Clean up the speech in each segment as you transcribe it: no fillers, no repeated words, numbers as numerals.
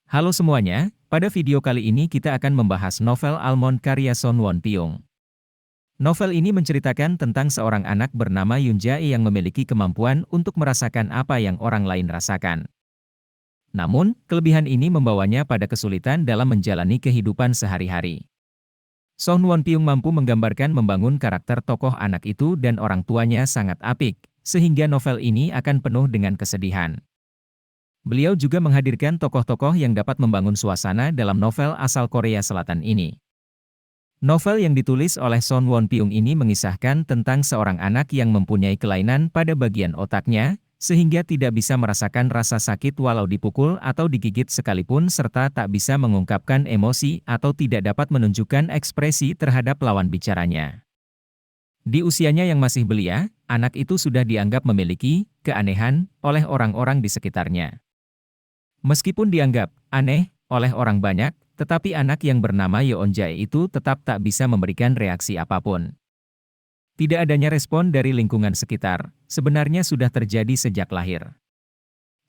Halo semuanya, pada video kali ini kita akan membahas novel Almond karya Son Won Pyung. Novel ini menceritakan tentang seorang anak bernama Yoon Jae yang memiliki kemampuan untuk merasakan apa yang orang lain rasakan. Namun, kelebihan ini membawanya pada kesulitan dalam menjalani kehidupan sehari-hari. Son Won Pyung mampu menggambarkan membangun karakter tokoh anak itu dan orang tuanya sangat apik, sehingga novel ini akan penuh dengan kesedihan. Beliau juga menghadirkan tokoh-tokoh yang dapat membangun suasana dalam novel asal Korea Selatan ini. Novel yang ditulis oleh Son Won Pyung ini mengisahkan tentang seorang anak yang mempunyai kelainan pada bagian otaknya, sehingga tidak bisa merasakan rasa sakit walau dipukul atau digigit sekalipun serta tak bisa mengungkapkan emosi atau tidak dapat menunjukkan ekspresi terhadap lawan bicaranya. Di usianya yang masih belia, anak itu sudah dianggap memiliki keanehan oleh orang-orang di sekitarnya. Meskipun dianggap aneh oleh orang banyak, tetapi anak yang bernama Yoon Jae itu tetap tak bisa memberikan reaksi apapun. Tidak adanya respon dari lingkungan sekitar, sebenarnya sudah terjadi sejak lahir.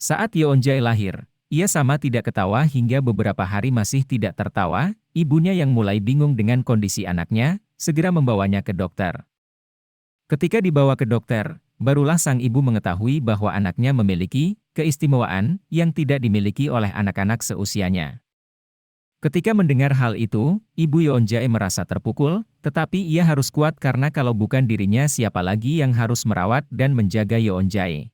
Saat Yoon Jae lahir, ia sama tidak ketawa hingga beberapa hari masih tidak tertawa, ibunya yang mulai bingung dengan kondisi anaknya, segera membawanya ke dokter. Ketika dibawa ke dokter, barulah sang ibu mengetahui bahwa anaknya memiliki keistimewaan yang tidak dimiliki oleh anak-anak seusianya. Ketika mendengar hal itu, Ibu Yoon Jae merasa terpukul, tetapi ia harus kuat karena kalau bukan dirinya siapa lagi yang harus merawat dan menjaga Yoon Jae.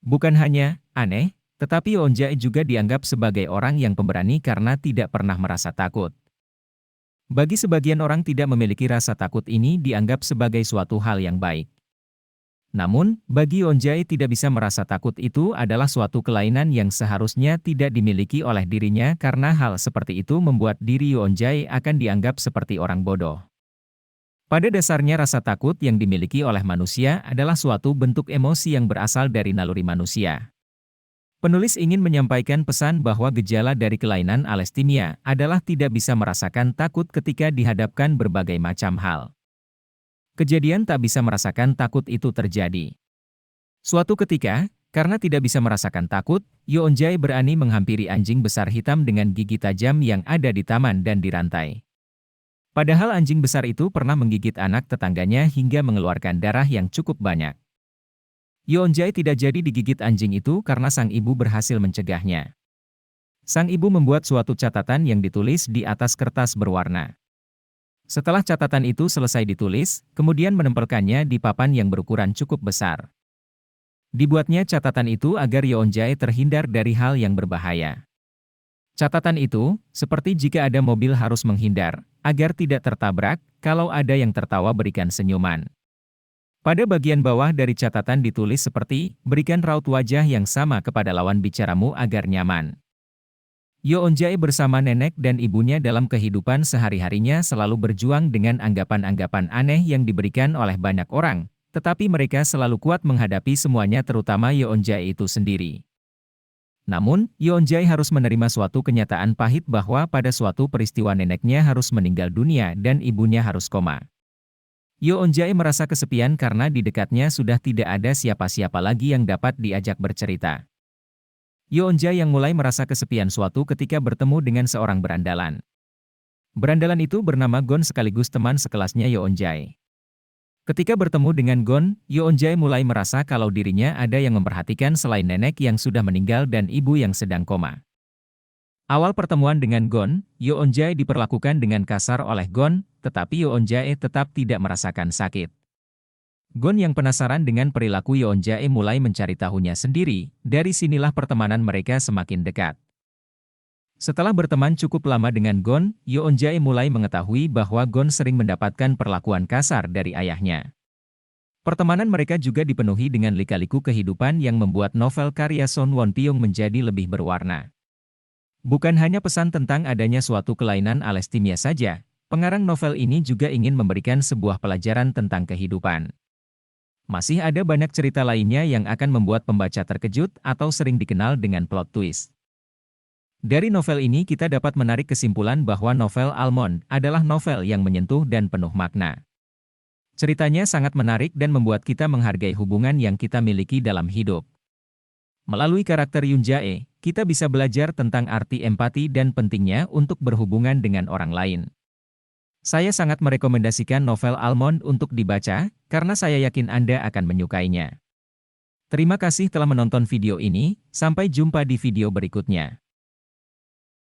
Bukan hanya aneh, tetapi Yoon Jae juga dianggap sebagai orang yang pemberani karena tidak pernah merasa takut. Bagi sebagian orang tidak memiliki rasa takut ini dianggap sebagai suatu hal yang baik. Namun, bagi Yoon Jae tidak bisa merasa takut itu adalah suatu kelainan yang seharusnya tidak dimiliki oleh dirinya karena hal seperti itu membuat diri Yoon Jae akan dianggap seperti orang bodoh. Pada dasarnya rasa takut yang dimiliki oleh manusia adalah suatu bentuk emosi yang berasal dari naluri manusia. Penulis ingin menyampaikan pesan bahwa gejala dari kelainan alastimia adalah tidak bisa merasakan takut ketika dihadapkan berbagai macam hal. Kejadian tak bisa merasakan takut itu terjadi. Suatu ketika, karena tidak bisa merasakan takut, Yoon Jae berani menghampiri anjing besar hitam dengan gigi tajam yang ada di taman dan dirantai. Padahal anjing besar itu pernah menggigit anak tetangganya hingga mengeluarkan darah yang cukup banyak. Yoon Jae tidak jadi digigit anjing itu karena sang ibu berhasil mencegahnya. Sang ibu membuat suatu catatan yang ditulis di atas kertas berwarna. Setelah catatan itu selesai ditulis, kemudian menempelkannya di papan yang berukuran cukup besar. Dibuatnya catatan itu agar Yoon Jae terhindar dari hal yang berbahaya. Catatan itu, seperti jika ada mobil harus menghindar, agar tidak tertabrak, kalau ada yang tertawa berikan senyuman. Pada bagian bawah dari catatan ditulis seperti, berikan raut wajah yang sama kepada lawan bicaramu agar nyaman. Yoon Jae bersama nenek dan ibunya dalam kehidupan sehari-harinya selalu berjuang dengan anggapan-anggapan aneh yang diberikan oleh banyak orang, tetapi mereka selalu kuat menghadapi semuanya terutama Yoon Jae itu sendiri. Namun, Yoon Jae harus menerima suatu kenyataan pahit bahwa pada suatu peristiwa neneknya harus meninggal dunia dan ibunya harus koma. Yoon Jae merasa kesepian karena di dekatnya sudah tidak ada siapa-siapa lagi yang dapat diajak bercerita. Yoon Jae yang mulai merasa kesepian suatu ketika bertemu dengan seorang berandalan. Berandalan itu bernama Gon sekaligus teman sekelasnya Yoon Jae. Ketika bertemu dengan Gon, Yoon Jae mulai merasa kalau dirinya ada yang memperhatikan selain nenek yang sudah meninggal dan ibu yang sedang koma. Awal pertemuan dengan Gon, Yoon Jae diperlakukan dengan kasar oleh Gon, tetapi Yoon Jae tetap tidak merasakan sakit. Gon yang penasaran dengan perilaku Yoon Jae mulai mencari tahunya sendiri, dari sinilah pertemanan mereka semakin dekat. Setelah berteman cukup lama dengan Gon, Yoon Jae mulai mengetahui bahwa Gon sering mendapatkan perlakuan kasar dari ayahnya. Pertemanan mereka juga dipenuhi dengan lika-liku kehidupan yang membuat novel karya Son Won Pyung menjadi lebih berwarna. Bukan hanya pesan tentang adanya suatu kelainan alastimia saja, pengarang novel ini juga ingin memberikan sebuah pelajaran tentang kehidupan. Masih ada banyak cerita lainnya yang akan membuat pembaca terkejut atau sering dikenal dengan plot twist. Dari novel ini kita dapat menarik kesimpulan bahwa novel Almond adalah novel yang menyentuh dan penuh makna. Ceritanya sangat menarik dan membuat kita menghargai hubungan yang kita miliki dalam hidup. Melalui karakter Yoon Jae, kita bisa belajar tentang arti empati dan pentingnya untuk berhubungan dengan orang lain. Saya sangat merekomendasikan novel Almond untuk dibaca, karena saya yakin Anda akan menyukainya. Terima kasih telah menonton video ini, sampai jumpa di video berikutnya.